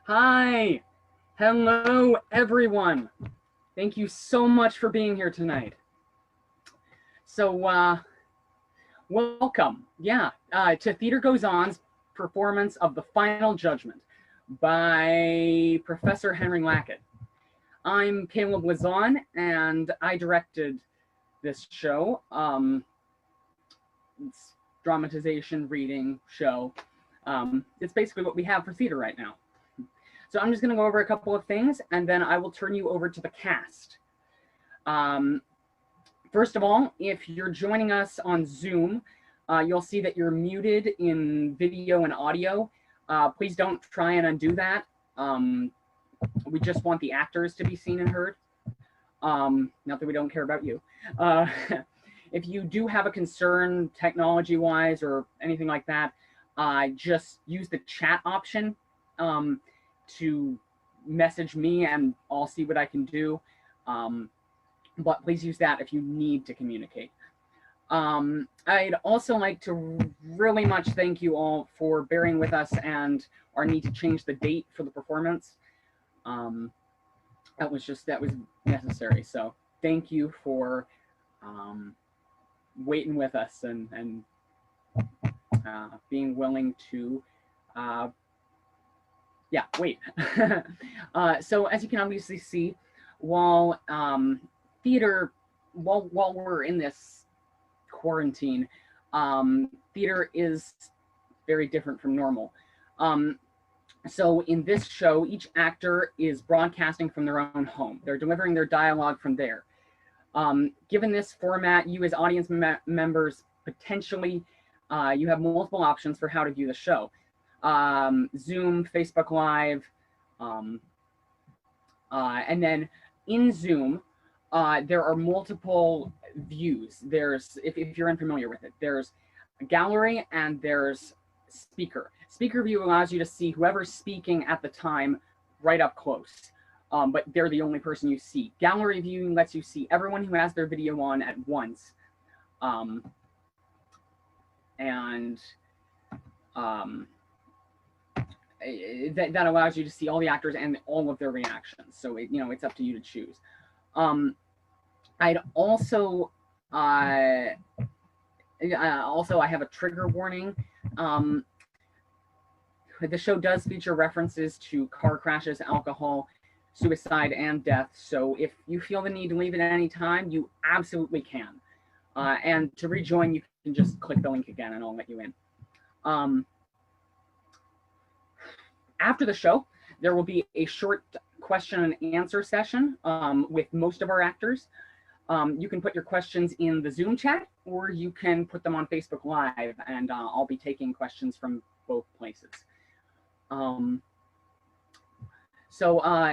Hi, hello everyone. Thank you so much for being here tonight. So, welcome, to Theater Goes On's performance of The Final Judgment by Professor Henry Lackett. I'm Caleb Lazon, and I directed this show. It's dramatization, reading, show. It's basically what we have for theater right now. So I'm just going to go over a couple of things, and then I will turn you over to the cast. First of all, if you're joining us on Zoom, you'll see that you're muted in video and audio. Please don't try and undo that. We just want the actors to be seen and heard. Not that we don't care about you. If you do have a concern technology-wise or anything like that, just use the chat option to message me, and I'll see what I can do. But please use that if you need to communicate. I'd also like to really much thank you all for bearing with us and our need to change the date for the performance. That was necessary. So thank you for waiting with us and being willing to wait. So as you can obviously see, while while we're in this quarantine, theater is very different from normal. So in this show, each actor is broadcasting from their own home. They're delivering their dialogue from there. Given this format, you as audience members, potentially, you have multiple options for how to view the show. Zoom, Facebook Live, and then in Zoom, there are multiple views. There's, if you're unfamiliar with it, there's a gallery and there's speaker. Speaker view allows you to see whoever's speaking at the time right up close, but they're the only person you see. Gallery viewing lets you see everyone who has their video on at once, that allows you to see all the actors and all of their reactions. So it's up to you to choose. I'd also I have a trigger warning. The show does feature references to car crashes, alcohol, suicide, and death. So if you feel the need to leave at any time, you absolutely can. And to rejoin, you can just click the link again and I'll let you in. After the show, there will be a short question and answer session with most of our actors. You can put your questions in the Zoom chat, or you can put them on Facebook Live, and I'll be taking questions from both places.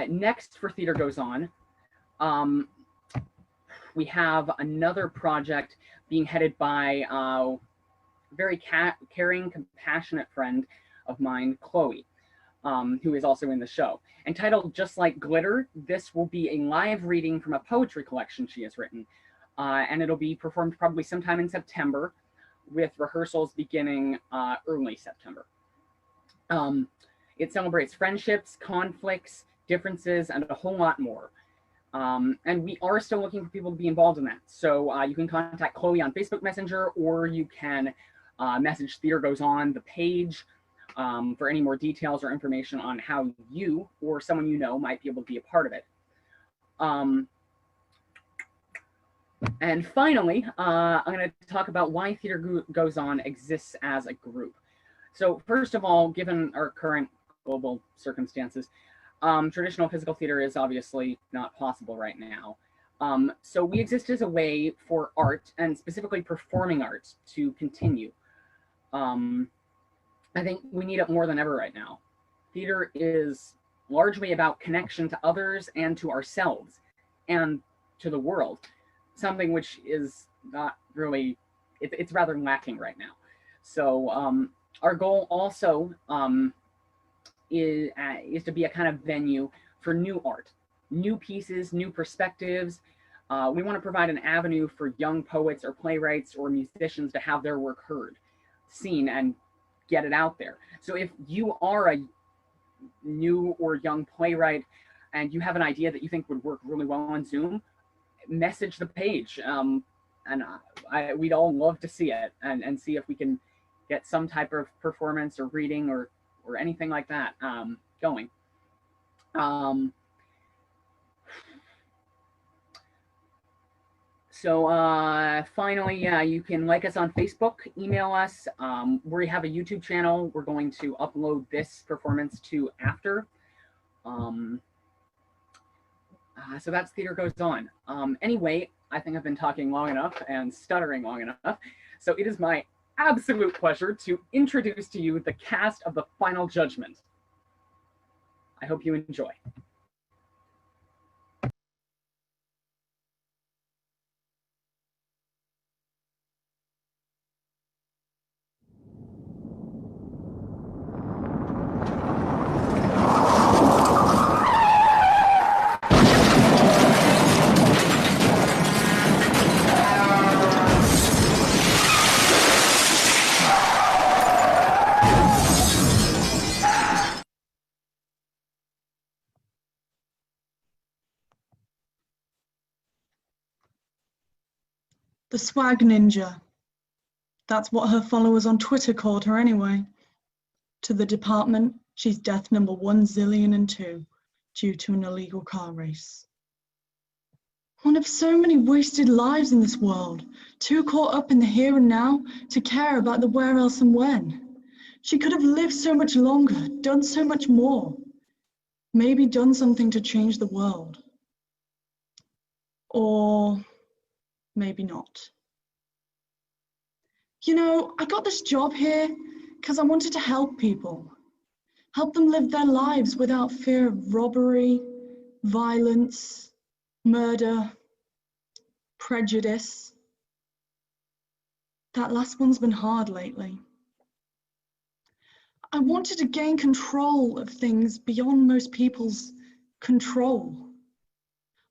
Next for Theater Goes On, we have another project being headed by a very caring, compassionate friend of mine, Chloe, who is also in the show. Entitled Just Like Glitter, this will be a live reading from a poetry collection she has written, and it'll be performed probably sometime in September, with rehearsals beginning early September. It celebrates friendships, conflicts, differences, and a whole lot more. And we are still looking for people to be involved in that. So you can contact Chloe on Facebook Messenger, or you can message Theater Goes On, the page, for any more details or information on how you or someone you know might be able to be a part of it. And finally, I'm going to talk about why Theater Goes On exists as a group. So first of all, given our current global circumstances, traditional physical theater is obviously not possible right now. So we exist as a way for art, and specifically performing arts, to continue. I think we need it more than ever right now. Theater is largely about connection to others and to ourselves and to the world, something which is not really, it's rather lacking right now. So our goal also is to be a kind of venue for new art, new pieces, new perspectives. We want to provide an avenue for young poets or playwrights or musicians to have their work heard, seen, and get it out there. So if you are a new or young playwright and you have an idea that you think would work really well on Zoom, message the page. And we'd all love to see it and see if we can get some type of performance or reading or anything like that going. So finally, yeah, you can like us on Facebook, email us. We have a YouTube channel we're going to upload this performance to after. So that's Theater Goes On. Anyway, I think I've been talking long enough and stuttering long enough. So it is my absolute pleasure to introduce to you the cast of the Final Judgement. I hope you enjoy. The swag ninja. That's what her followers on Twitter called her anyway. To the department, she's death number 1,000,002 due to an illegal car race. One of so many wasted lives in this world, too caught up in the here and now to care about the where else and when. She could have lived so much longer, done so much more. Maybe done something to change the world. Or maybe not. You know, I got this job here because I wanted to help people. Help them live their lives without fear of robbery, violence, murder, prejudice. That last one's been hard lately. I wanted to gain control of things beyond most people's control.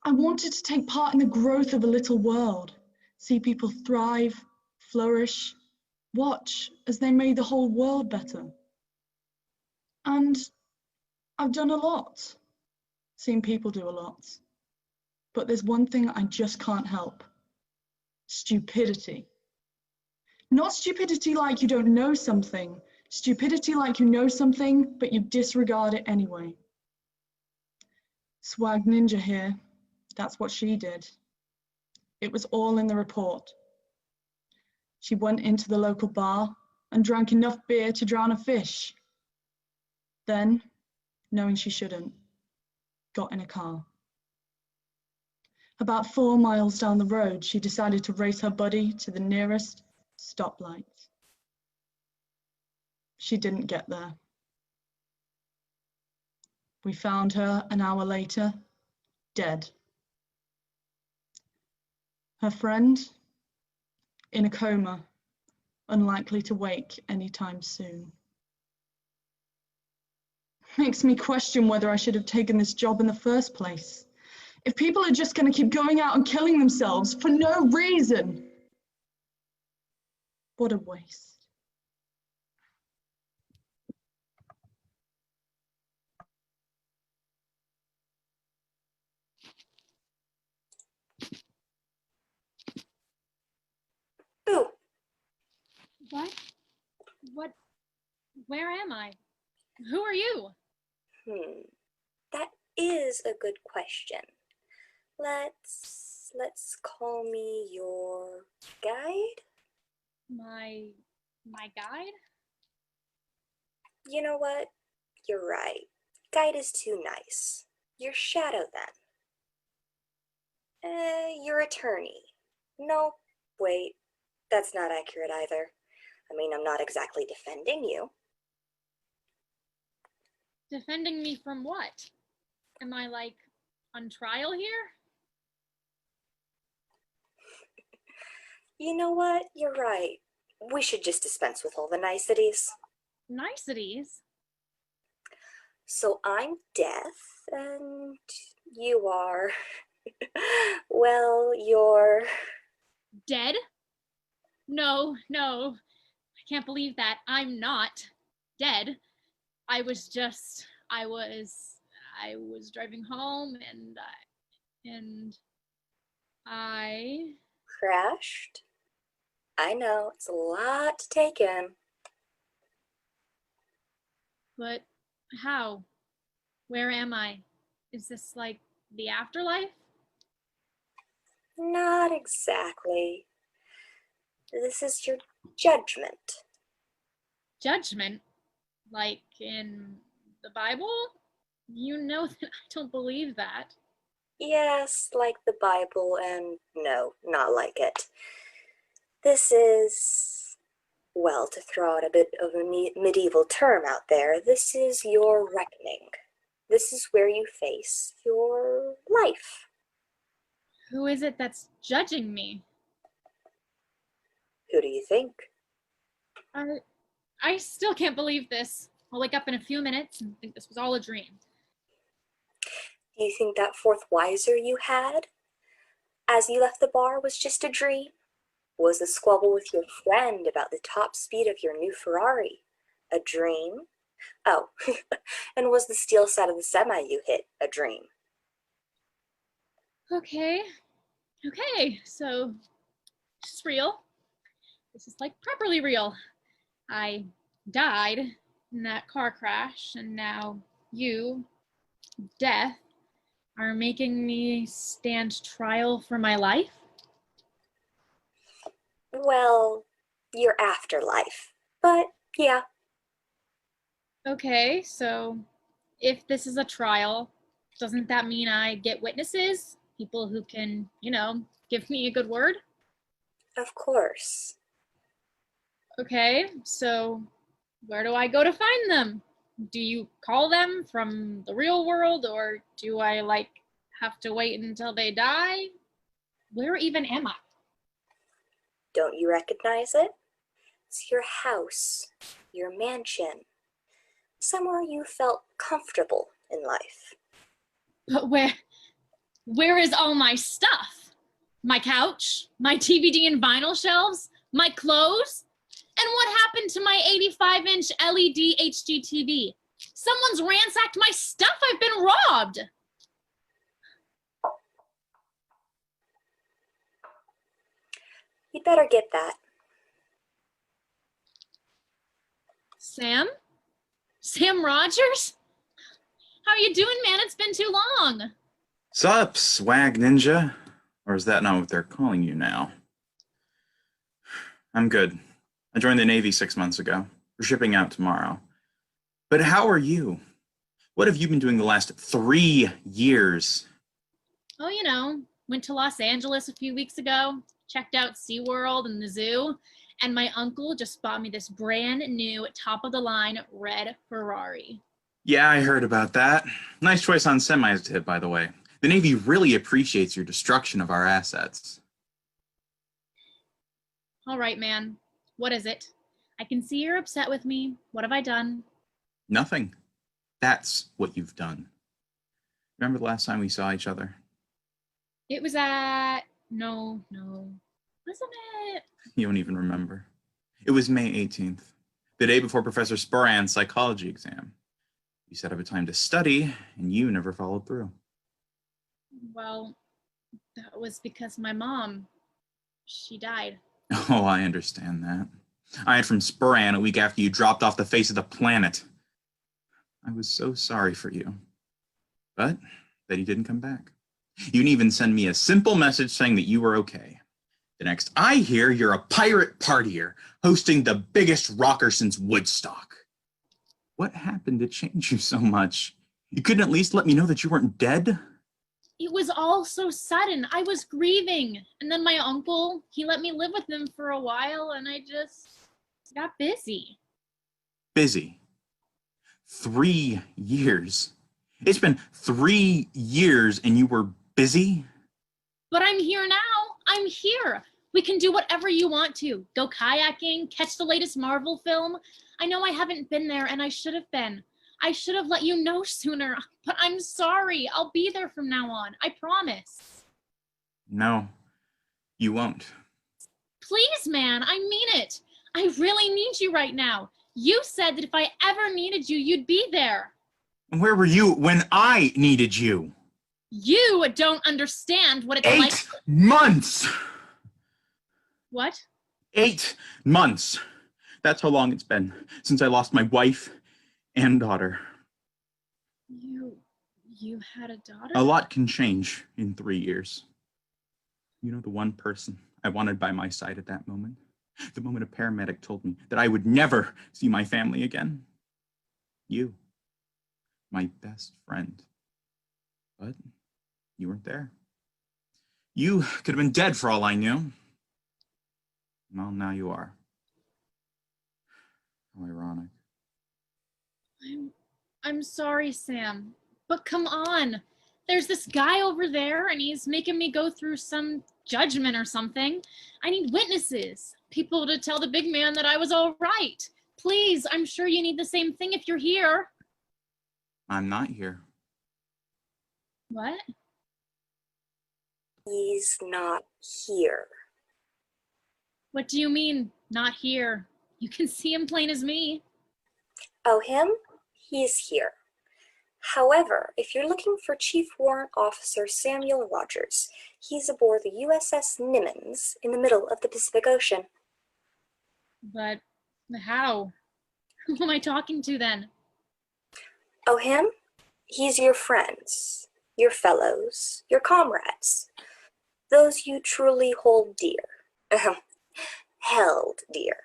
I wanted to take part in the growth of a little world, see people thrive, flourish, watch as they made the whole world better. And I've done a lot, seen people do a lot. But there's one thing I just can't help: stupidity. Not stupidity like you don't know something, stupidity like you know something, but you disregard it anyway. Swag Ninja here, that's what she did. It was all in the report. She went into the local bar and drank enough beer to drown a fish. Then, knowing she shouldn't, got in a car. About 4 miles down the road, she decided to race her buddy to the nearest stoplight. She didn't get there. We found her an hour later, dead. Her friend, in a coma, unlikely to wake anytime soon. Makes me question whether I should have taken this job in the first place. If people are just going to keep going out and killing themselves for no reason, what a waste. Ooh. What? Where am I? Who are you? That is a good question. Let's call me your guide? My guide? You know what? You're right. Guide is too nice. Your shadow then. Your attorney. No, wait. That's not accurate either. I mean, I'm not exactly defending you. Defending me from what? Am I, like, on trial here? You know what? You're right. We should just dispense with all the niceties. Niceties? So I'm Death, and you are... well, you're... Dead? No, I can't believe that. I'm not dead. I was just I was driving home and I Crashed? I know, it's a lot to take in. But how? Where am I? Is this like the afterlife? Not exactly. This is your judgment. Judgment? Like in the Bible? You know that I don't believe that. Yes, like the Bible, and no, not like it. This is, well, to throw out a bit of a medieval term out there, this is your reckoning. This is where you face your life. Who is it that's judging me? Who do you think? I still can't believe this. I'll wake up in a few minutes and think this was all a dream. Do you think that fourth wiser you had as you left the bar was just a dream? Was the squabble with your friend about the top speed of your new Ferrari a dream? Oh, and was the steel side of the semi you hit a dream? Okay, so this is real. This is like properly real. I died in that car crash, and now you, death, are making me stand trial for my life? Well, your afterlife. But yeah. Okay, so if this is a trial, doesn't that mean I get witnesses? People who can, give me a good word? Of course. Okay, so where do I go to find them? Do you call them from the real world, or do I have to wait until they die? Where even am I? Don't you recognize it? It's your house, your mansion, somewhere you felt comfortable in life. But where is all my stuff? My couch, my DVD and vinyl shelves, my clothes? And what happened to my 85-inch LED HD TV? Someone's ransacked my stuff. I've been robbed. You'd better get that. Sam? Sam Rogers? How are you doing, man? It's been too long. Sup, swag ninja? Or is that not what they're calling you now? I'm good. I joined the Navy 6 months ago. We're shipping out tomorrow. But how are you? What have you been doing the last 3 years? Oh, went to Los Angeles a few weeks ago, checked out SeaWorld and the zoo, and my uncle just bought me this brand new top-of-the-line red Ferrari. Yeah, I heard about that. Nice choice on semis to hit, by the way. The Navy really appreciates your destruction of our assets. All right, man. What is it? I can see you're upset with me. What have I done? Nothing. That's what you've done. Remember the last time we saw each other? It was at... No. Wasn't it? You don't even remember. It was May 18th, the day before Professor Sporan's psychology exam. You set up a time to study, and you never followed through. Well, that was because my mom, she died. Oh, I understand that. I had from Sporan a week after you dropped off the face of the planet. I was so sorry for you. But that you didn't come back. You didn't even send me a simple message saying that you were okay. The next I hear, you're a pirate partier, hosting the biggest rocker since Woodstock. What happened to change you so much? You couldn't at least let me know that you weren't dead? It was all so sudden. I was grieving. And then my uncle, he let me live with him for a while, and I just got busy. Busy? 3 years? It's been 3 years and you were busy? But I'm here now. I'm here. We can do whatever you want to. Go kayaking, catch the latest Marvel film. I know I haven't been there, and I should have been. I should have let you know sooner, but I'm sorry. I'll be there from now on. I promise. No, you won't. Please, man, I mean it. I really need you right now. You said that if I ever needed you, you'd be there. And where were you when I needed you? You don't understand what it's like. 8 months! What? 8 months. That's how long it's been since I lost my wife and daughter. You had a daughter? A lot can change in 3 years. You know the one person I wanted by my side at that moment? The moment a paramedic told me that I would never see my family again. You. My best friend. But you weren't there. You could have been dead for all I knew. Well, now you are. How ironic. I'm sorry, Sam, but come on. There's this guy over there and he's making me go through some judgment or something. I need witnesses, people to tell the big man that I was all right. Please, I'm sure you need the same thing if you're here. I'm not here. What? He's not here. What do you mean, not here? You can see him plain as me. Oh, him? He's here. However, if you're looking for Chief Warrant Officer Samuel Rogers, he's aboard the USS Nimmons in the middle of the Pacific Ocean. But how? Who am I talking to then? Oh, him? He's your friends, your fellows, your comrades. Those you truly hold dear. Held dear.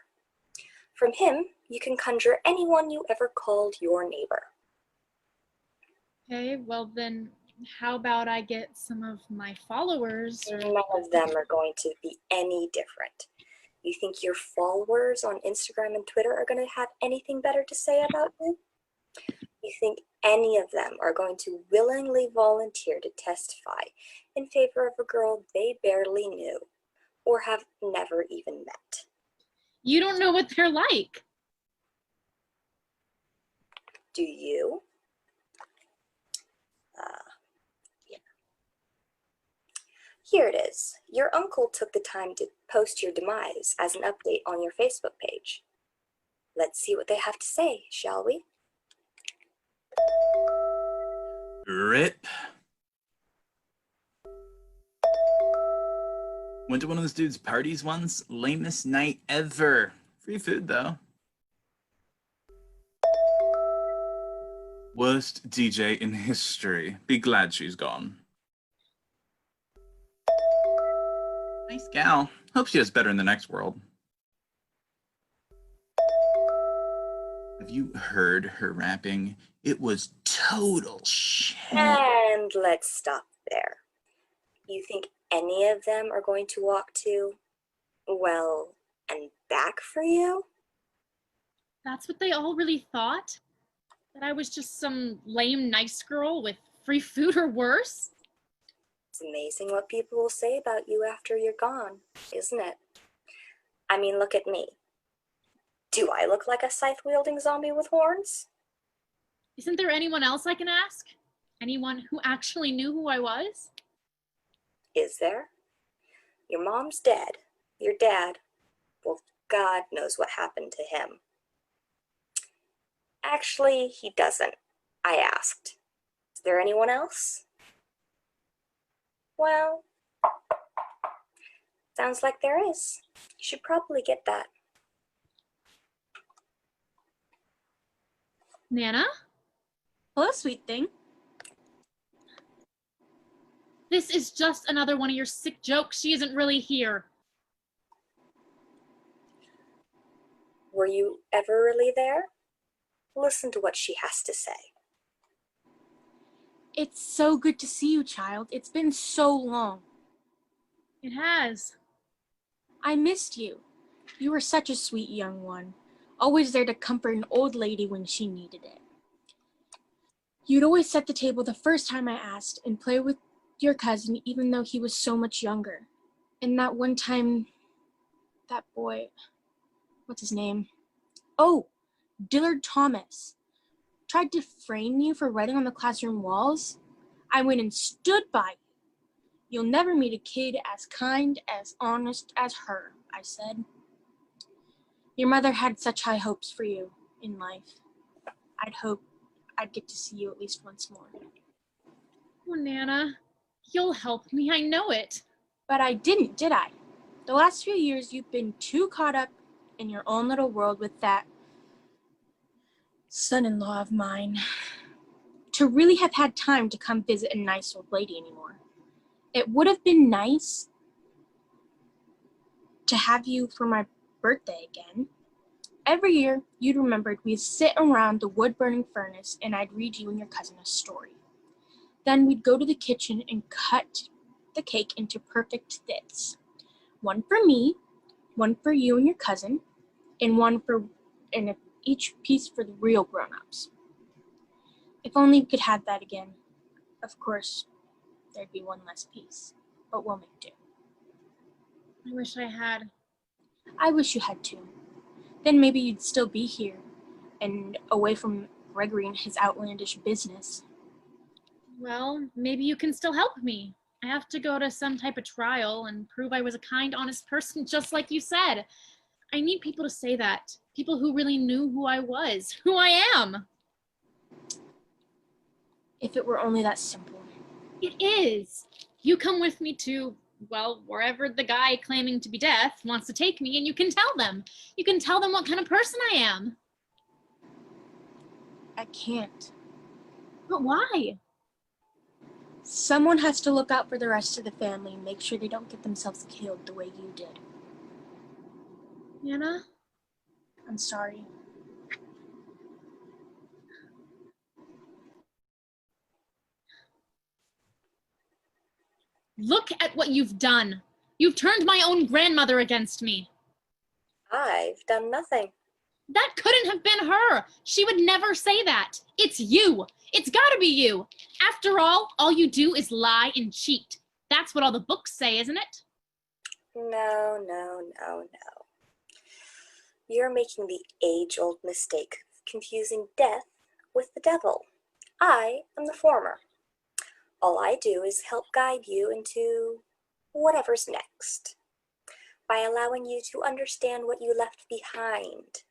From him, you can conjure anyone you ever called your neighbor. Okay, well then, how about I get some of my followers? None of them are going to be any different. You think your followers on Instagram and Twitter are going to have anything better to say about you? You think any of them are going to willingly volunteer to testify in favor of a girl they barely knew or have never even met? You don't know what they're like. Do you? Yeah. Here it is. Your uncle took the time to post your demise as an update on your Facebook page. Let's see what they have to say, shall we? RIP. Went to one of this dude's parties once. Lamest night ever. Free food, though. Worst DJ in history. Be glad she's gone. Nice gal. Hope she does better in the next world. Have you heard her rapping? It was total shit. And let's stop there. You think any of them are going to walk to, well, and back for you? That's what they all really thought? That I was just some lame nice girl with free food or worse? It's amazing what people will say about you after you're gone, isn't it? I mean, look at me. Do I look like a scythe-wielding zombie with horns? Isn't there anyone else I can ask? Anyone who actually knew who I was? Is there? Your mom's dead. Your dad, well, God knows what happened to him. Actually, he doesn't. I asked. Is there anyone else? Well, sounds like there is. You should probably get that. Nana? Hello, sweet thing. This is just another one of your sick jokes. She isn't really here. Were you ever really there? Listen to what she has to say. It's so good to see you, child. It's been so long. It has. I missed you. You were such a sweet young one, always there to comfort an old lady when she needed it. You'd always set the table the first time I asked and play with your cousin even though he was so much younger. And that one time, that boy, what's his name? Oh, Dillard Thomas. Tried to frame you for writing on the classroom walls. I went and stood by you. You'll never meet a kid as kind, as honest as her, I said. Your mother had such high hopes for you in life. I'd hoped I'd get to see you at least once more. Oh, Nana, you'll help me, I know it. But I didn't, did I? The last few years, you've been too caught up in your own little world with that son-in-law of mine to really have had time to come visit a nice old lady anymore. It would have been nice to have you for my birthday again. Every year, you'd remembered we'd sit around the wood-burning furnace and I'd read you and your cousin a story. Then we'd go to the kitchen and cut the cake into perfect bits. One for me, one for you and your cousin, and each piece for the real grown-ups. If only we could have that again. Of course, there'd be one less piece, but we'll make do. I wish I had. I wish you had too. Then maybe you'd still be here and away from Gregory and his outlandish business. Well, maybe you can still help me. I have to go to some type of trial and prove I was a kind, honest person, just like you said. I need people to say that. People who really knew who I was, who I am. If it were only that simple. It is. You come with me to, well, wherever the guy claiming to be death wants to take me, and you can tell them. You can tell them what kind of person I am. I can't. But why? Someone has to look out for the rest of the family and make sure they don't get themselves killed the way you did. Nana? I'm sorry. Look at what you've done. You've turned my own grandmother against me. I've done nothing. That couldn't have been her. She would never say that. It's you. It's gotta be you. After all you do is lie and cheat. That's what all the books say, isn't it? No. You're making the age-old mistake of confusing death with the devil. I am the former. All I do is help guide you into whatever's next, by allowing you to understand what you left behind.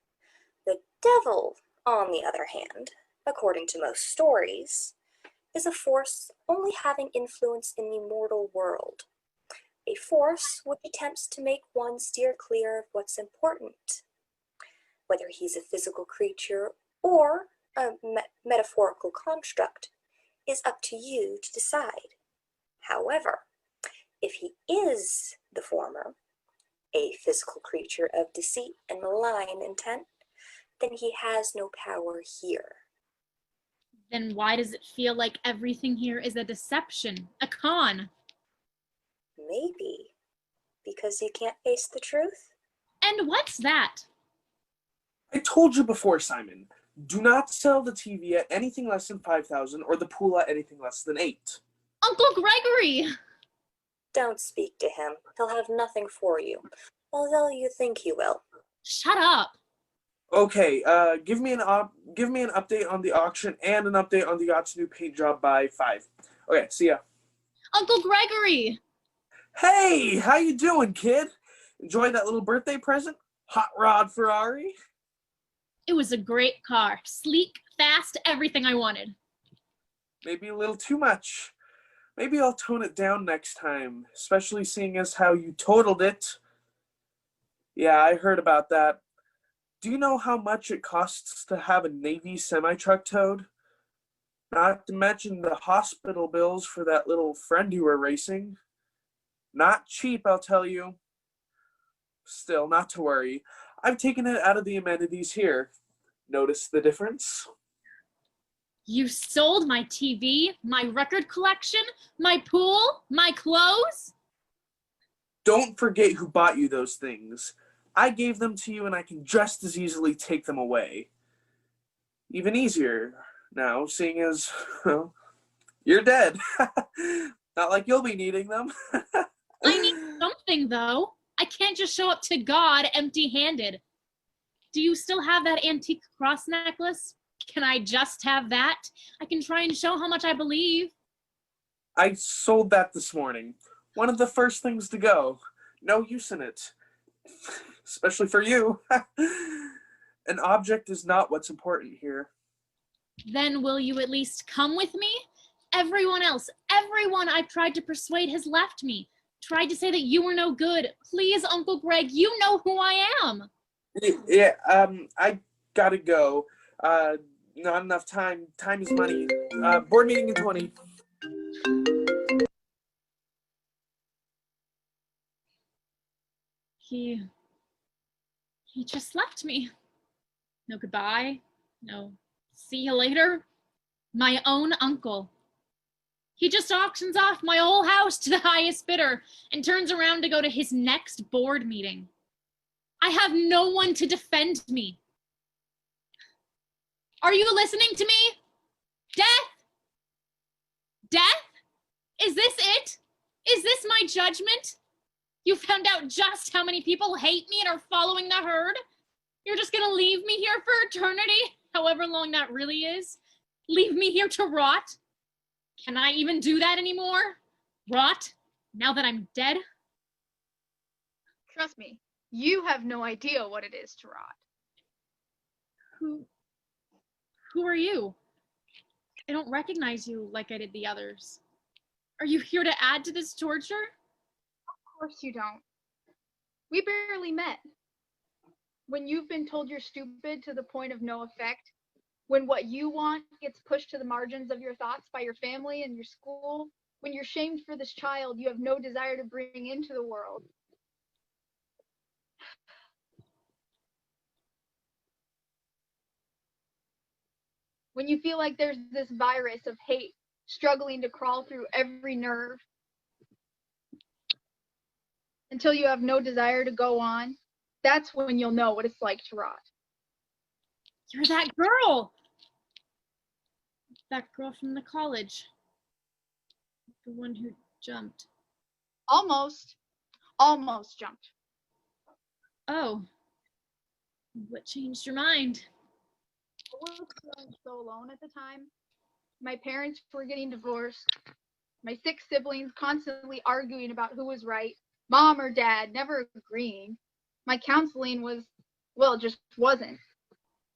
The devil, on the other hand, according to most stories, is a force only having influence in the mortal world. A force which attempts to make one steer clear of what's important. Whether he's a physical creature or a metaphorical construct is up to you to decide. However, if he is the former, a physical creature of deceit and malign intent, then he has no power here. Then why does it feel like everything here is a deception, a con? Maybe because you can't face the truth? And what's that? I told you before, Simon. Do not sell the TV at anything less than 5,000 or the pool at anything less than 8. Uncle Gregory! Don't speak to him. He'll have nothing for you, although you think he will. Shut up! Okay, give me an update on the auction and an update on the yacht's new paint job by 5. Okay, see ya. Uncle Gregory! Hey, how you doing, kid? Enjoy that little birthday present? Hot rod Ferrari? It was a great car. Sleek, fast, everything I wanted. Maybe a little too much. Maybe I'll tone it down next time, especially seeing as how you totaled it. Yeah, I heard about that. Do you know how much it costs to have a Navy semi-truck towed? Not to mention the hospital bills for that little friend you were racing. Not cheap, I'll tell you. Still, not to worry. I've taken it out of the amenities here. Notice the difference? You sold my TV, my record collection, my pool, my clothes? Don't forget who bought you those things. I gave them to you and I can just as easily take them away. Even easier now, seeing as, well, you're dead. Not like you'll be needing them. I need something, though. I can't just show up to God empty-handed. Do you still have that antique cross necklace? Can I just have that? I can try and show how much I believe. I sold that this morning. One of the first things to go. No use in it. Especially for you. An object is not what's important here. Then will you at least come with me? Everyone else, everyone I've tried to persuade has left me. Tried to say that you were no good. Please, Uncle Greg, you know who I am. Yeah, I gotta go. Not enough time. Time is money. Board meeting in 20. He just left me. No goodbye, no see you later. My own uncle. He just auctions off my whole house to the highest bidder and turns around to go to his next board meeting. I have no one to defend me. Are you listening to me? Death? Death? Is this it? Is this my judgment? You found out just how many people hate me and are following the herd? You're just gonna leave me here for eternity, however long that really is? Leave me here to rot? Can I even do that anymore? Rot? Now that I'm dead? Trust me, you have no idea what it is to rot. Who are you? I don't recognize you like I did the others. Are you here to add to this torture? Of course you don't. We barely met. When you've been told you're stupid to the point of no effect, when what you want gets pushed to the margins of your thoughts by your family and your school, when you're shamed for this child you have no desire to bring into the world. When you feel like there's this virus of hate struggling to crawl through every nerve, until you have no desire to go on, that's when you'll know what it's like to rot. You're that girl! That girl from the college. The one who jumped. Almost jumped. Oh. What changed your mind? I was feeling so alone at the time. My parents were getting divorced. My 6 siblings constantly arguing about who was right. Mom or dad never agreeing. My counseling just wasn't.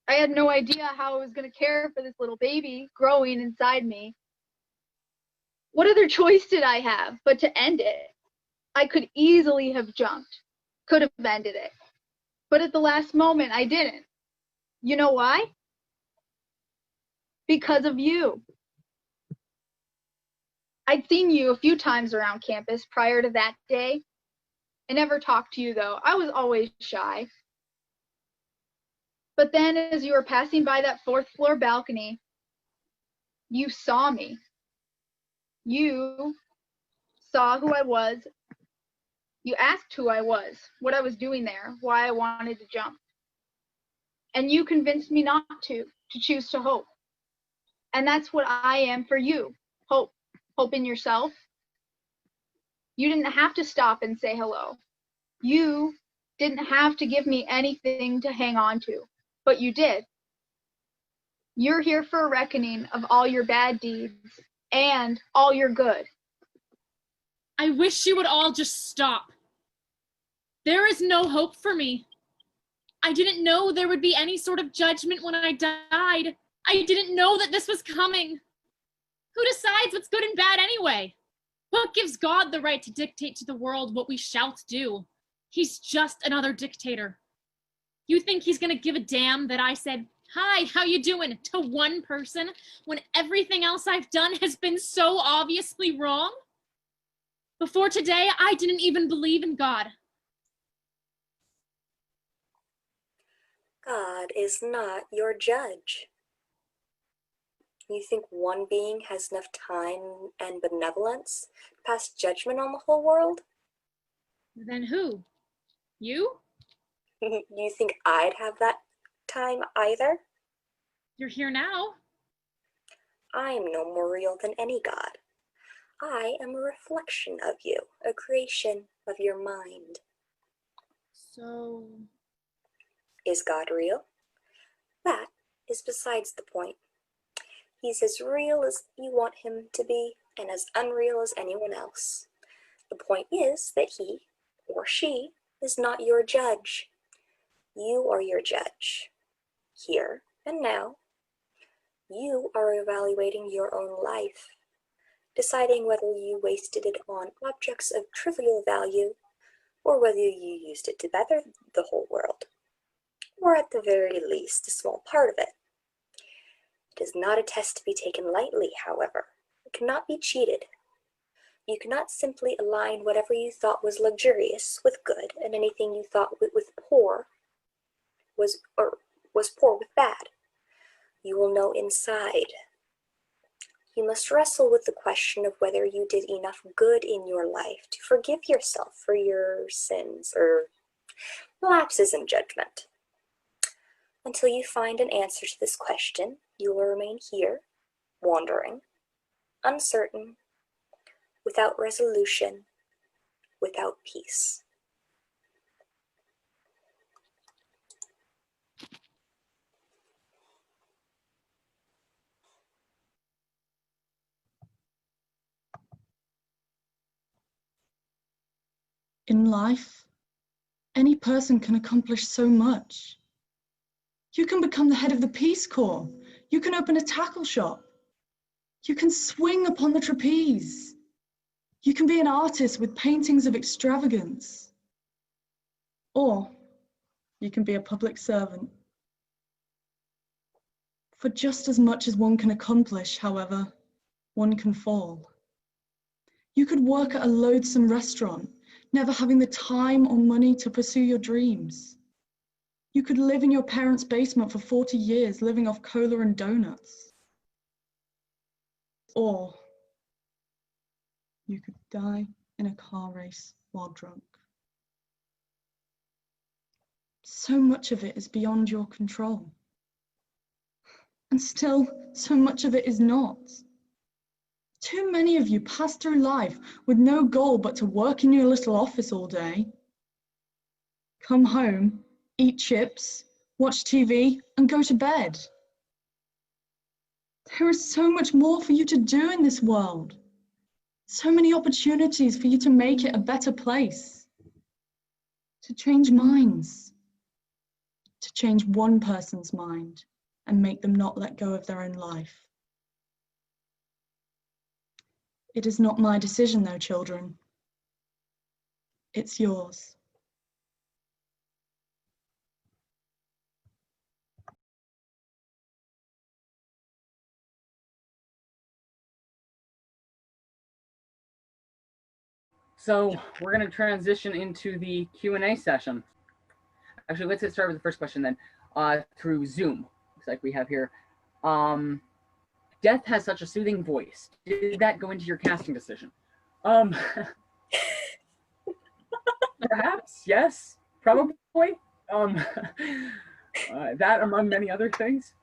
I had no idea how I was going to care for this little baby growing inside me. What other choice did I have but to end it? I could easily have jumped, could have ended it. But at the last moment, I didn't. You know why? Because of you. I'd seen you a few times around campus prior to that day. I never talked to you, though. I was always shy. But then as you were passing by that 4th floor balcony, you saw me. You saw who I was. You asked who I was, what I was doing there, why I wanted to jump. And you convinced me not to choose to hope. And that's what I am for you, hope. Hope in yourself. You didn't have to stop and say hello. You didn't have to give me anything to hang on to, but you did. You're here for a reckoning of all your bad deeds and all your good. I wish you would all just stop. There is no hope for me. I didn't know there would be any sort of judgment when I died. I didn't know that this was coming. Who decides what's good and bad anyway? What gives God the right to dictate to the world what we shalt do? He's just another dictator. You think he's gonna give a damn that I said, "Hi, how you doing?" to one person when everything else I've done has been so obviously wrong? Before today, I didn't even believe in God. God is not your judge. You think one being has enough time and benevolence to pass judgment on the whole world? Then who? You? You think I'd have that time either? You're here now. I am no more real than any god. I am a reflection of you, a creation of your mind. So... Is God real? That is besides the point. He's as real as you want him to be, and as unreal as anyone else. The point is that he, or she, is not your judge. You are your judge, here and now. You are evaluating your own life, deciding whether you wasted it on objects of trivial value or whether you used it to better the whole world, or at the very least, a small part of it. It is not a test to be taken lightly, however. It cannot be cheated. You cannot simply align whatever you thought was luxurious with good and anything you thought was poor with bad. You will know inside. You must wrestle with the question of whether you did enough good in your life to forgive yourself for your sins or lapses in judgment. Until you find an answer to this question, you will remain here, wandering, uncertain, without resolution, without peace. In life, any person can accomplish so much. You can become the head of the Peace Corps. You can open a tackle shop. You can swing upon the trapeze. You can be an artist with paintings of extravagance. Or you can be a public servant. For just as much as one can accomplish, however, one can fall. You could work at a loathsome restaurant, never having the time or money to pursue your dreams. You could live in your parents' basement for 40 years, living off cola and donuts. Or you could die in a car race while drunk. So much of it is beyond your control. And still, so much of it is not. Too many of you pass through life with no goal but to work in your little office all day, come home, eat chips, watch TV, and go to bed. There is so much more for you to do in this world. So many opportunities for you to make it a better place. To change minds. To change one person's mind and make them not let go of their own life. It is not my decision, though, children. It's yours. So we're going to transition into the Q&A session. Actually, let's get started with the first question then. Through Zoom, looks like we have here. Death has such a soothing voice. Did that go into your casting decision? Perhaps, yes, probably. That among many other things.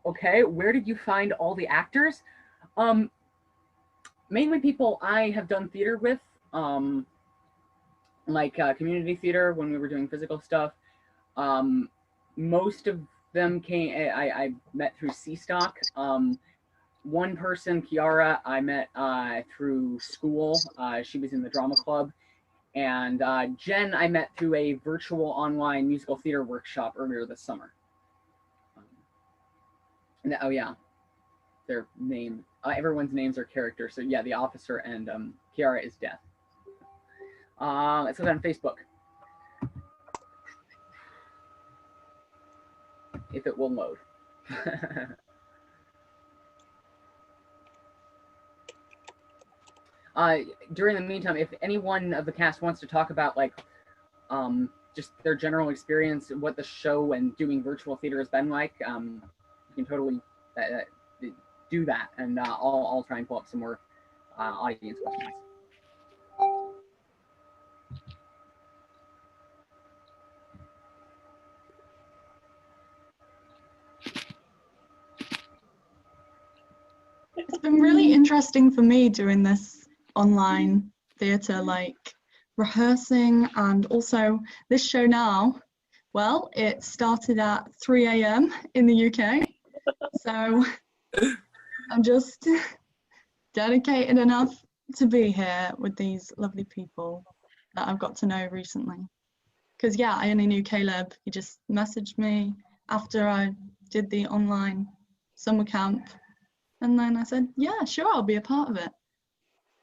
Okay, where did you find all the actors? Mainly people I have done theater with, like community theater when we were doing physical stuff. Most of them I met through C-Stock. One person, Ciara, I met through school. She was in the drama club. And Jen, I met through a virtual online musical theater workshop earlier this summer. Oh yeah, their name. Everyone's names are characters. So yeah, the officer and Ciara is Death. Let's look on Facebook. If it will load. During the meantime, if anyone of the cast wants to talk about like just their general experience, what the show and doing virtual theater has been like, you can totally do that, and I'll try and pull up some more audience questions. It's been really interesting for me doing this online theatre, like rehearsing, and also this show now. Well, it started at 3 a.m. in the UK, so I'm just dedicated enough to be here with these lovely people that I've got to know recently. Because yeah, I only knew Caleb. He just messaged me after I did the online summer camp, and then I said, yeah, sure, I'll be a part of it.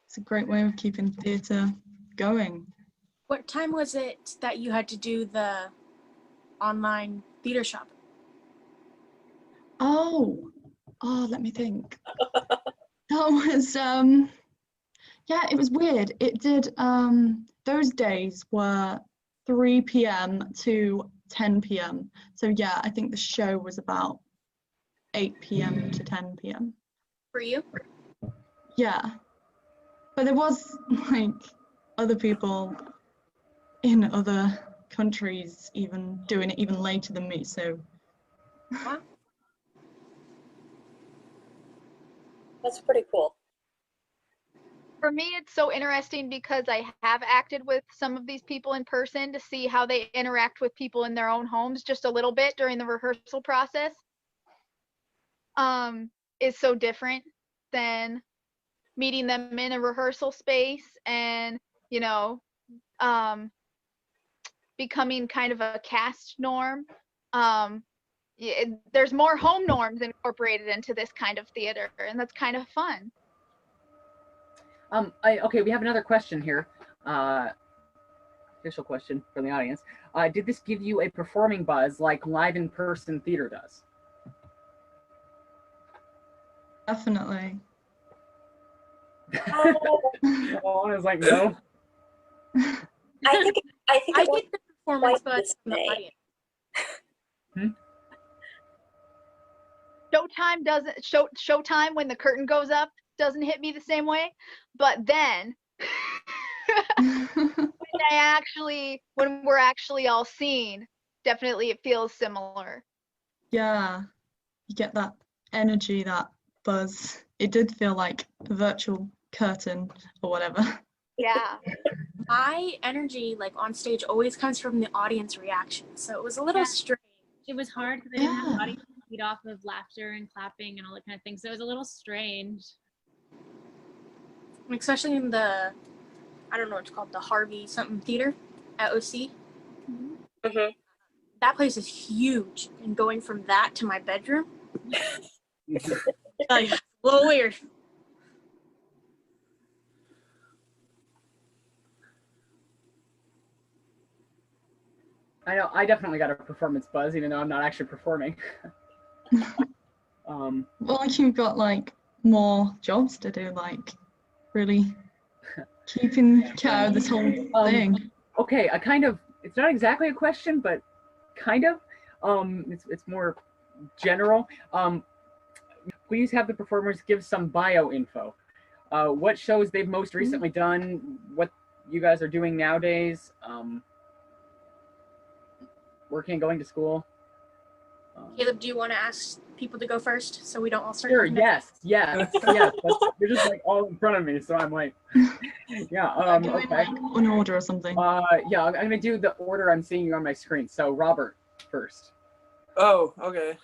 It's a great way of keeping theatre going. What time was it that you had to do the online theatre shop? Oh, let me think. That was yeah, it was weird. It did those days were 3 p.m. to 10 p.m. So yeah, I think the show was about 8 p.m. to 10 p.m. For you? Yeah. But there was like other people in other countries even doing it even later than me, so Wow. That's pretty cool. For me, it's so interesting because I have acted with some of these people in person to see how they interact with people in their own homes just a little bit during the rehearsal process. Is so different than meeting them in a rehearsal space and, you know, becoming kind of a cast norm. There's more home norms incorporated into this kind of theater, and that's kind of fun. Okay, we have another question here. Official question from the audience. Did this give you a performing buzz like live in-person theater does? definitely. Alana's like, no. I think I it was get the performance quite buzz from the dismay. audience. Showtime when the curtain goes up doesn't hit me the same way, but then when we're actually all seen, definitely it feels similar. Yeah, you get that energy, that buzz. It did feel like a virtual curtain or whatever. Yeah. My energy, like on stage, always comes from the audience reaction. So it was a little strange. It was hard because I didn't have Yeah. the audience to feed off of laughter and clapping and all that kind of thing. So it was a little strange. Especially in the, I don't know what it's called, the Harvey something theater at OC. Mm-hmm. That place is huge. And going from that to my bedroom, like, a little weird. I know, I definitely got a performance buzz, even though I'm not actually performing. Well, like you've got like more jobs to do, like really keeping care of this whole thing. Okay, a kind of, it's not exactly a question, but kind of. It's more general. Please have the performers give some bio info. What shows they've most recently done, what you guys are doing nowadays, working and going to school. Caleb, do you want to ask people to go first so we don't all start? Sure, yes. You're just like all in front of me, so I'm like, yeah, Doing okay. like an order or something. Yeah, I'm gonna do the order I'm seeing you on my screen. So Robert first. Oh, okay.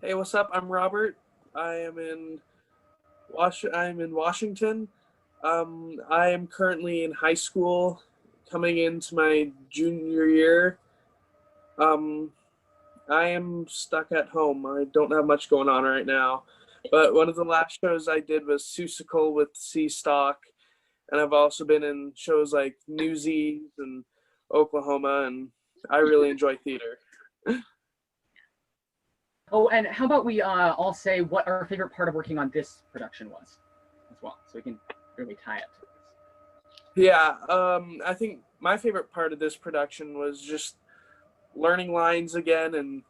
Hey, what's up? I'm Robert. I'm in Washington. I am currently in high school, coming into my junior year. I am stuck at home. I don't have much going on right now. But one of the last shows I did was Seussical with Sea Stock. And I've also been in shows like Newsies and Oklahoma, and I really enjoy theater. Oh, and how about we all say what our favorite part of working on this production was as well, so we can really tie it to this. Yeah, I think my favorite part of this production was just learning lines again and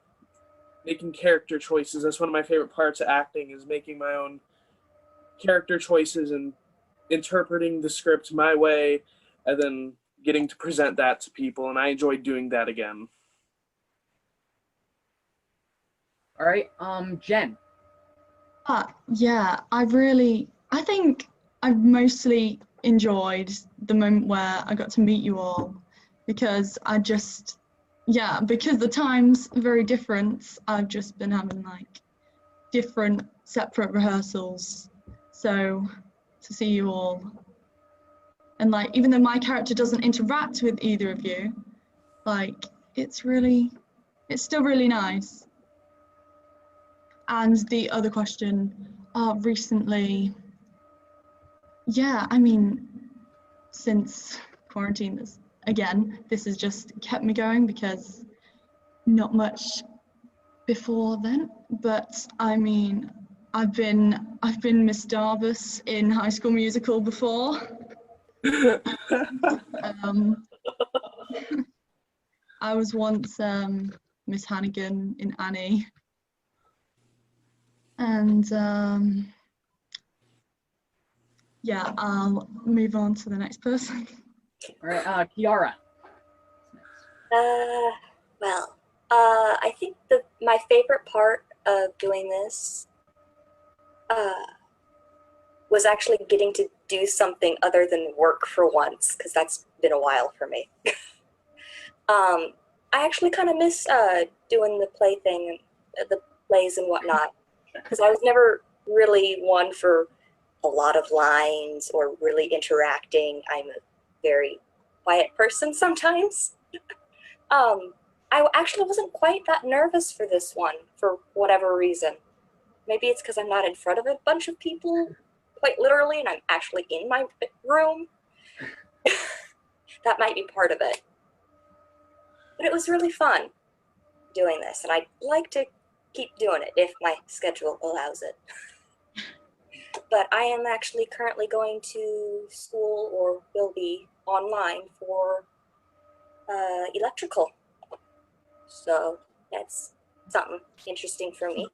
making character choices. That's one of my favorite parts of acting, is making my own character choices and interpreting the script my way and then getting to present that to people, and I enjoyed doing that again. All right, Jen. Yeah, I think I've mostly enjoyed the moment where I got to meet you all, because because the times are very different. I've just been having like different separate rehearsals, so to see you all And like, even though my character doesn't interact with either of you, like, it's still really nice. And the other question, recently, yeah, I mean, since quarantine, this has just kept me going because not much before then. But I mean, I've been Miss Darvis in High School Musical before. I was once Miss Hannigan in Annie. And yeah, I'll move on to the next person. All right, Ciara. Well, I think my favorite part of doing this was actually getting to do something other than work for once, because that's been a while for me. I actually kind of miss doing the play thing, the plays and whatnot, because I was never really one for a lot of lines or really interacting. I'm a very quiet person sometimes. I actually wasn't quite that nervous for this one for whatever reason. Maybe it's because I'm not in front of a bunch of people, quite literally, and I'm actually in my room. That might be part of it. But it was really fun doing this, and I'd like to keep doing it if my schedule allows it. But I am actually currently going to school, or will be, online for electrical. So that's something interesting for me.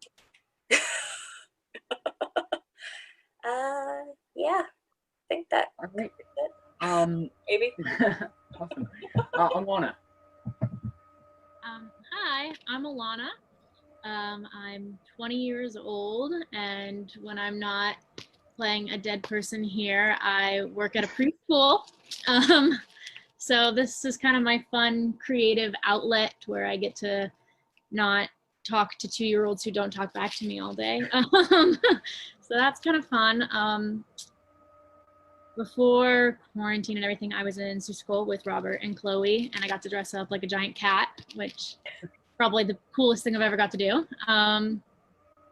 Yeah, I think that. All right. Maybe. Awesome. Alanna. Hi, I'm Alanna. I'm 20 years old, and when I'm not playing a dead person here, I work at a preschool. So this is kind of my fun, creative outlet where I get to not talk to 2-year-olds who don't talk back to me all day. So that's kind of fun. Before quarantine and everything, I was in school with Robert and Chloe, and I got to dress up like a giant cat, which is probably the coolest thing I've ever got to do.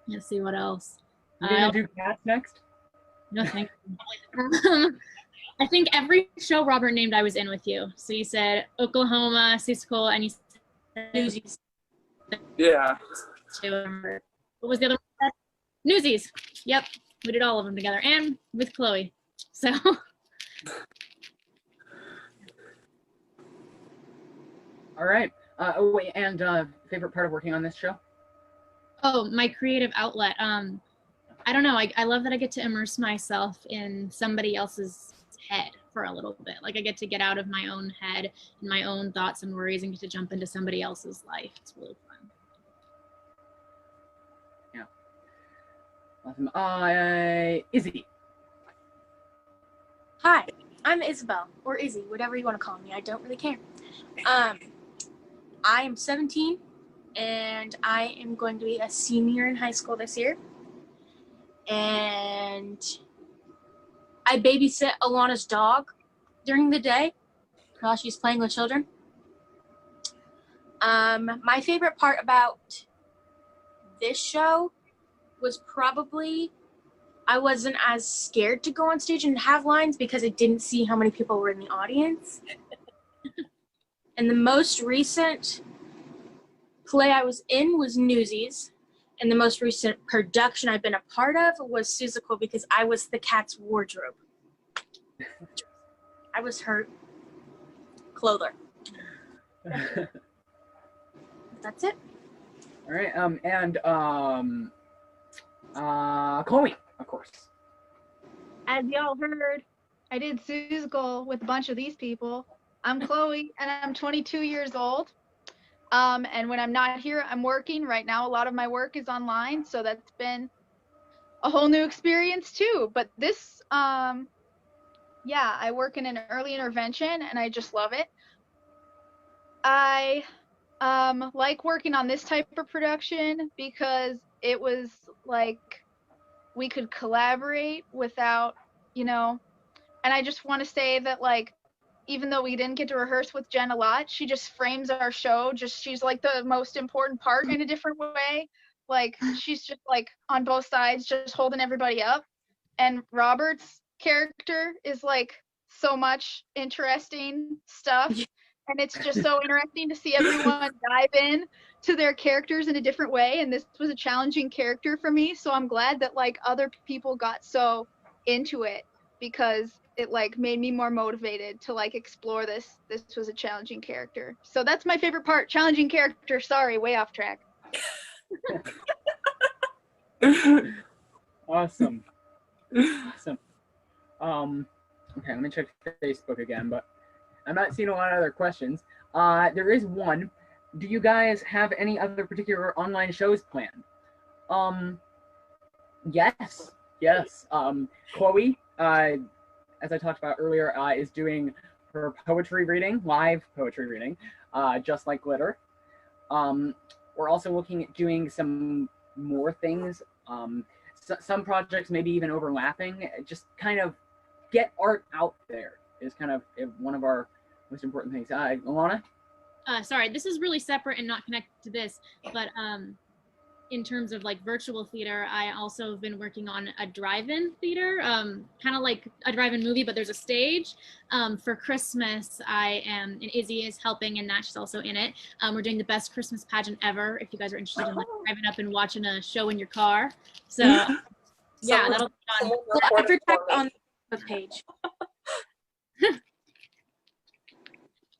Let's see what else. You're gonna do cats next? No, thank you. I think every show Robert named, I was in with you. So you said Oklahoma, Siskel, and you said Newsies. Yeah. What was the other one? Newsies. Yep, we did all of them together, and with Chloe. So. All right. Oh wait, and favorite part of working on this show? Oh, my creative outlet. I don't know. I love that I get to immerse myself in somebody else's head for a little bit. Like I get to get out of my own head and my own thoughts and worries and get to jump into somebody else's life. It's really fun. Yeah. Awesome. Izzy. Hi, I'm Isabel, or Izzy, whatever you want to call me. I don't really care. I am 17, and I am going to be a senior in high school this year. And I babysit Alanna's dog during the day while she's playing with children. My favorite part about this show was probably I wasn't as scared to go on stage and have lines because I didn't see how many people were in the audience. And the most recent play I was in was Newsies. And the most recent production I've been a part of was Seussical because I was the cat's wardrobe. I was her clother. That's it. All right. And Chloe, of course. As y'all heard, I did Seussical with a bunch of these people. I'm Chloe, and I'm 22 years old. And when I'm not here, I'm working. Right now, a lot of my work is online, so that's been a whole new experience too. But this, yeah, I work in an early intervention, and I just love it. I like working on this type of production because it was like we could collaborate without, And I just want to say that, like, even though we didn't get to rehearse with Jen a lot, she just frames our show. She's like the most important part in a different way. Like, she's just like on both sides, just holding everybody up. And Robert's character is like so much interesting stuff. And it's just so interesting to see everyone dive in to their characters in a different way. And this was a challenging character for me. So I'm glad that like other people got so into it, because it like made me more motivated to like explore this. This was a challenging character. So that's my favorite part. Challenging character. Sorry, way off track. Awesome. Awesome. Okay, let me check Facebook again, but I'm not seeing a lot of other questions. There is one. Do you guys have any other particular online shows planned? Yes. Chloe, as I talked about earlier, is doing her poetry reading, live poetry reading, Just Like Glitter. We're also looking at doing some more things. Some projects maybe even overlapping. Just kind of get art out there is kind of one of our most important things. Alanna? Sorry, this is really separate and not connected to this, but in terms of like virtual theater, I also have been working on a drive-in theater, kind of like a drive-in movie, but there's a stage. For Christmas, I am, and Izzy is helping in that, she's also in it. We're doing the best Christmas pageant ever, if you guys are interested in like driving up and watching a show in your car. So yeah, that'll be fun. I protect on the page.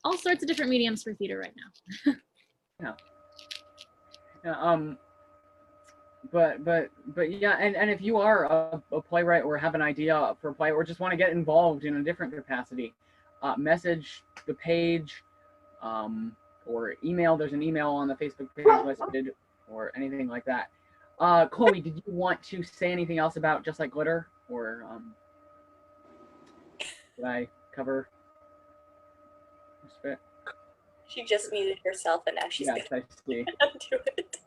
All sorts of different mediums for theater right now. Yeah. But yeah, and if you are a playwright or have an idea for a play or just want to get involved in a different capacity, message the page or email. There's an email on the Facebook page listed or anything like that. Chloe, did you want to say anything else about Just Like Glitter, or did I cover most of it? She just muted herself and now she's Yes, I see. undo it.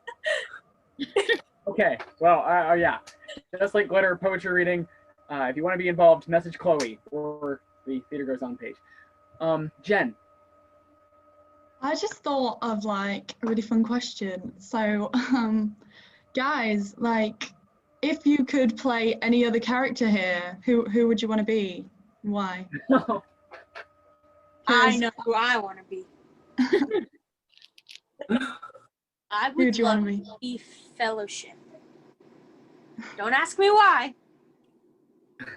Okay, well, yeah, Just Like Glitter poetry reading. If you want to be involved, message Chloe or the Theater Goes On page. Jen. I just thought of like a really fun question. So, guys, like, if you could play any other character here, who would you want to be? Why? I know who I want to be. I would love to be Fellowship. Don't ask me why.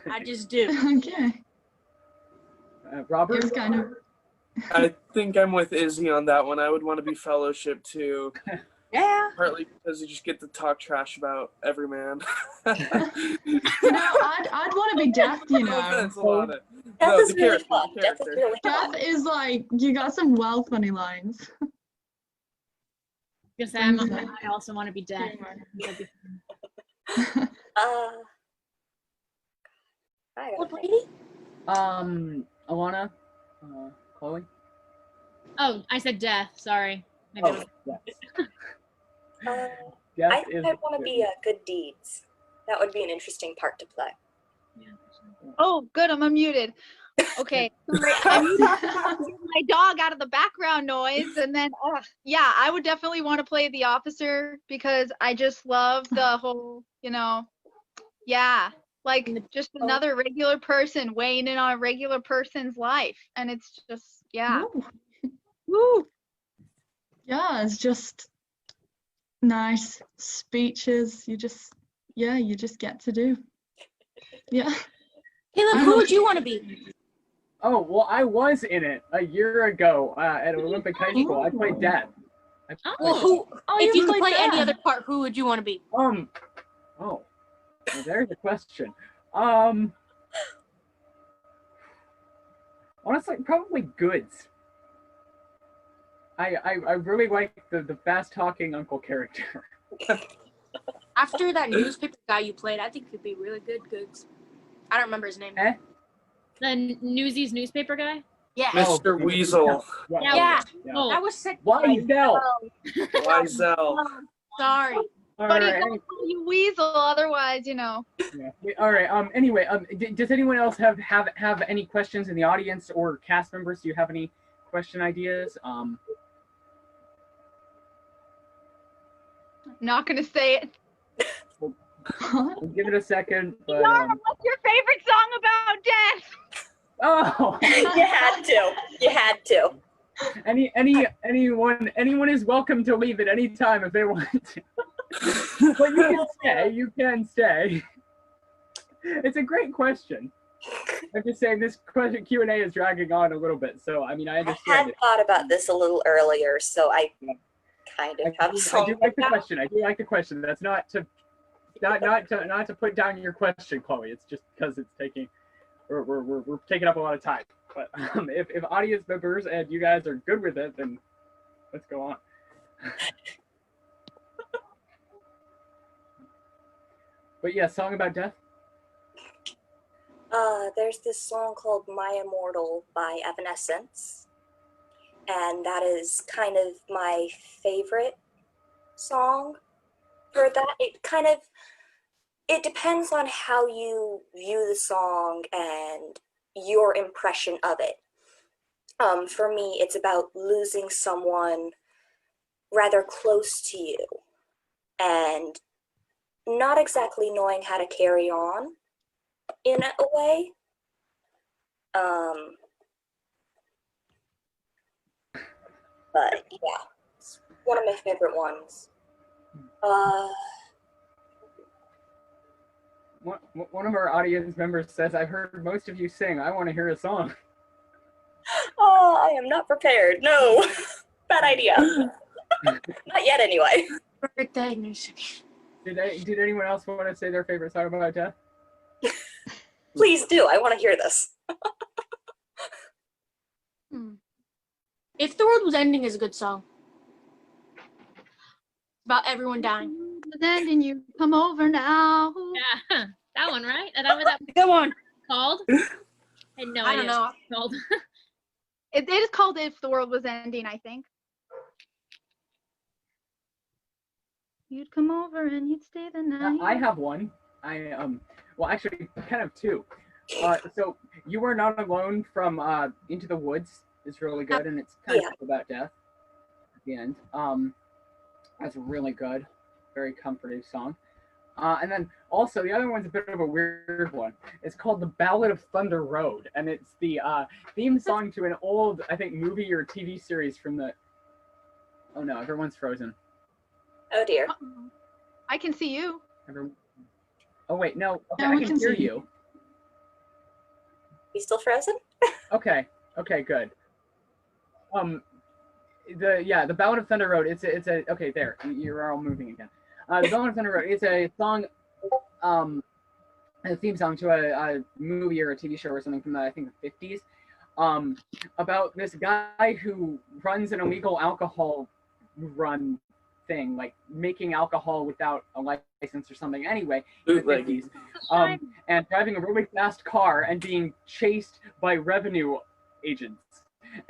I just do. Okay. Robert? It was kind of... I think I'm with Izzy on that one. I would want to be Fellowship too. Yeah. Partly because you just get to talk trash about Everyman. I'd want to be Death, you know. That's a lot of... Death is the really character, fun. the Death is character. really fun. Death is like, you got some well funny lines. Because I also want to be Death. I Alanna, Chloe. Oh, I said Death. Sorry. Maybe it was... Death I think I want to be Good Deeds. That would be an interesting part to play. Yeah, for sure. Oh, good. I'm unmuted. Okay. Sorry, I muted my dog out of the background noise, and then yeah, I would definitely want to play the officer because I just love the whole, yeah, like just another regular person weighing in on a regular person's life, and it's just woo. Yeah, it's just nice speeches. You just get to do. Yeah. Caleb, who would you want to be? Oh, well, I was in it a year ago at Olympic High School. I played Death. Well, if you could play any other part, who would you want to be? Well, there's a question. Honestly, probably Goods. I really like the fast-talking uncle character. After that newspaper guy you played, I think you'd be really good, Goods. I don't remember his name. The Newsies newspaper guy? Yeah. Mr. Weasel. Yeah. Oh. That was sick. Wiesel. Wiesel. Sorry. All But he right. don't call you weasel, otherwise, you know. Yeah. All right. Anyway, does anyone else have any questions in the audience or cast members? Do you have any question ideas? Not gonna say it. We'll give it a second. But Ciara, what's your favorite song about death? oh, You had to. You had to. anyone is welcome to leave at any time if they want to. But you can stay. You can stay. It's a great question. I'm just saying this question Q&A is dragging on a little bit, so I mean I I understand had it. thought about this a little earlier, so I kind of have I some. do like the question. I do like the question. That's not to put down your question, Chloe. It's just because it's taking we're taking up a lot of time. But if audience members and you guys are good with it, then let's go on. But yeah, song about death. There's this song called My Immortal by Evanescence, and that is kind of my favorite song for that. It depends on how you view the song and your impression of it. For me, it's about losing someone rather close to you and not exactly knowing how to carry on in a way. But yeah, it's one of my favorite ones. One of our audience members says, "I've heard most of you sing. I want to hear a song." Oh, I am not prepared. No, bad idea. Not yet, anyway. Perfect diagnosis. Did anyone else want to say their favorite song about death? Please do. I want to hear this. If the World Was Ending is a good song. About everyone dying. Then you come over now. Yeah, that one, right? Is that what that Good one. called? I had no I idea don't know. what it's called. It is called If the World Was Ending, I think. You'd come over and you'd stay the night. I have one. Well, actually, kind of two. So You Are Not Alone from Into the Woods is really good, and it's kind of about death at the end. That's really good, very comforting song. And then also the other one's a bit of a weird one. It's called The Ballad of Thunder Road, and it's the theme song to an old, I think, movie or TV series from the. Oh no, everyone's frozen. Oh dear. I can see you. Oh wait, no. Okay, Yeah, I we can can hear see you. You still frozen? Okay, good. The Ballad of Thunder Road. It's a okay. There, you're all moving again. The Ballad of Thunder Road. It's a song, a theme song to a movie or a TV show or something from I think the 50s, about this guy who runs an illegal alcohol run thing, like making alcohol without a license or something. Anyway, in the 50s, and driving a really fast car and being chased by revenue agents.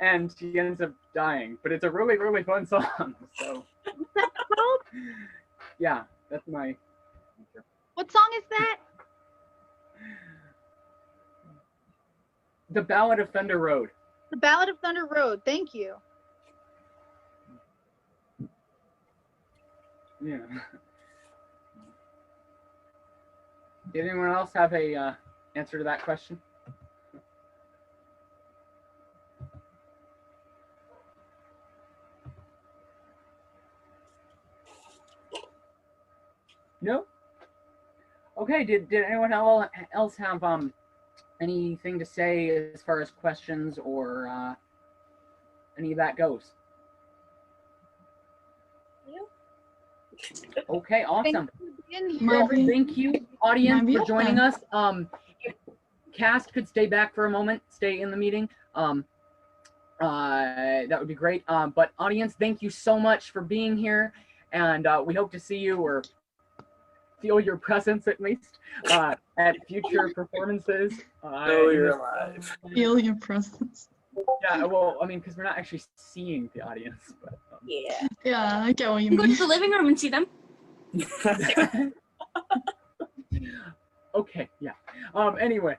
And he ends up dying, but it's a really, really fun song. So, yeah, that's my. What song is that? The Ballad of Thunder Road. The Ballad of Thunder Road. Thank you. Yeah. Did anyone else have a answer to that question? No? Okay, did anyone else have anything to say as far as questions or any of that goes? Okay, awesome. Thank you, audience, for joining us. If cast could stay back for a moment, stay in the meeting. That would be great. But audience, thank you so much for being here, and we hope to see you or feel your presence at least at future performances. Oh, you're alive. Feel your presence. Yeah, well, I mean, because we're not actually seeing the audience. But, Yeah. Yeah, I get what you You go mean. to the living room and see them. Okay, yeah. Anyway,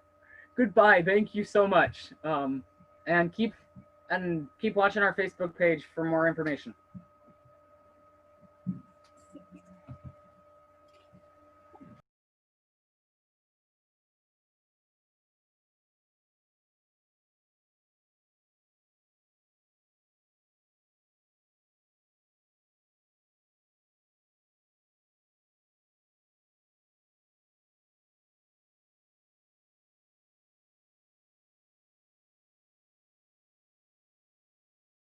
goodbye. Thank you so much. And keep watching our Facebook page for more information.